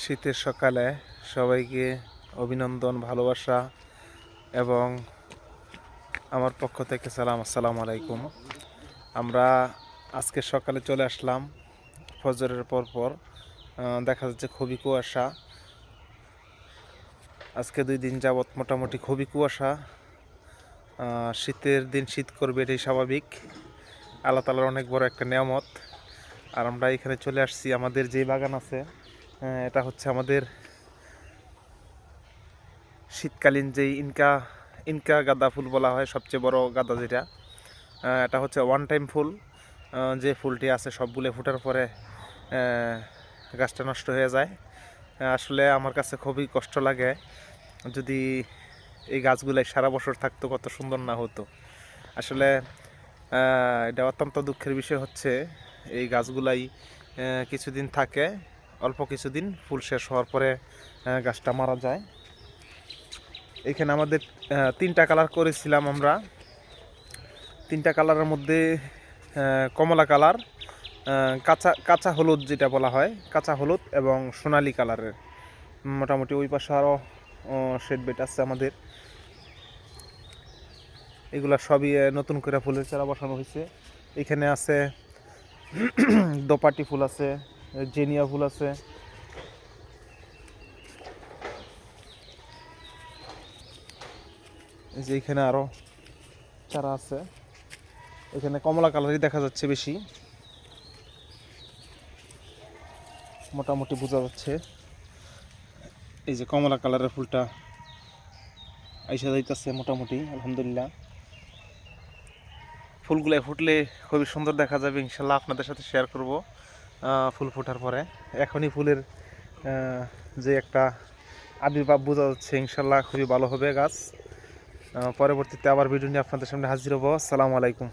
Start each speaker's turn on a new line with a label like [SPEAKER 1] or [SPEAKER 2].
[SPEAKER 1] শীতের সকালে সবাইকে অভিনন্দন, ভালোবাসা এবং আমার পক্ষ থেকে সালাম, আসসালামু আলাইকুম। আমরা আজকে সকালে চলে আসলাম ফজরের পর দেখা যাচ্ছে খুবই কুয়াশা। আজকে 2 দিন যাবৎ মোটামুটি খুবই কুয়াশা। শীতের দিন শীত করবে, এটাই স্বাভাবিক। আল্লাহ তাআলার অনেক বড় একটা নেয়ামত। আর আমরা এখানে চলে আসছি, আমাদের যে বাগান আছে এটা হচ্ছে আমাদের শীতকালীন যেই ইনকা গাঁদা ফুল বলা হয়, সবচেয়ে বড় গাঁদা যেটা, এটা হচ্ছে ওয়ান টাইম ফুল। যে ফুলটি আছে সবগুলো ফোটার পরে গাছটা নষ্ট হয়ে যায়। আসলে আমার কাছে খুবই কষ্ট লাগে, যদি এই গাছগুলাই সারা বছর থাকতো কত সুন্দর না হতো। আসলে এটা অত্যন্ত দুঃখের বিষয় হচ্ছে এই গাছগুলাই কিছুদিন থাকে, অল্প কিছুদিন, ফুল শেষ হওয়ার পরে গাছটা মারা যায়। এখানে আমাদের 3টা কালার করেছিলাম আমরা। 3টা কালারের মধ্যে কমলা কালার, কাঁচা কাঁচা হলুদ যেটা বলা হয়, কাঁচা হলুদ এবং সোনালি কালারের। মোটামুটি ওই পাশে আরও শেড বেড আছে আমাদের। এগুলা সবই নতুন করে ফুলের চারা বসানো হয়েছে। এখানে আছে দোপাটি ফুল আছে, জেনিয়া ফুল আছে, এই যে এখানে আরও চারা আছে। এখানে কমলা কালারই দেখা যাচ্ছে বেশি, মোটামুটি বোঝা যাচ্ছে। এই যে কমলা কালারের ফুলটা আইসা যাইতেছে মোটামুটি, আলহামদুলিল্লাহ। ফুলগুলো ফুটলে খুবই সুন্দর দেখা যাবে, ইনশাল্লাহ আপনাদের সাথে শেয়ার করব ফুল ফোটার পরে। এখনই ফুলের যে একটা আবির্ভাব বোঝা যাচ্ছে, ইনশাল্লাহ খুবই ভালো হবে গাছ। পরবর্তীতে আবার ভিডিও নিয়ে আপনাদের সামনে হাজির হবো। আসসালামু আলাইকুম।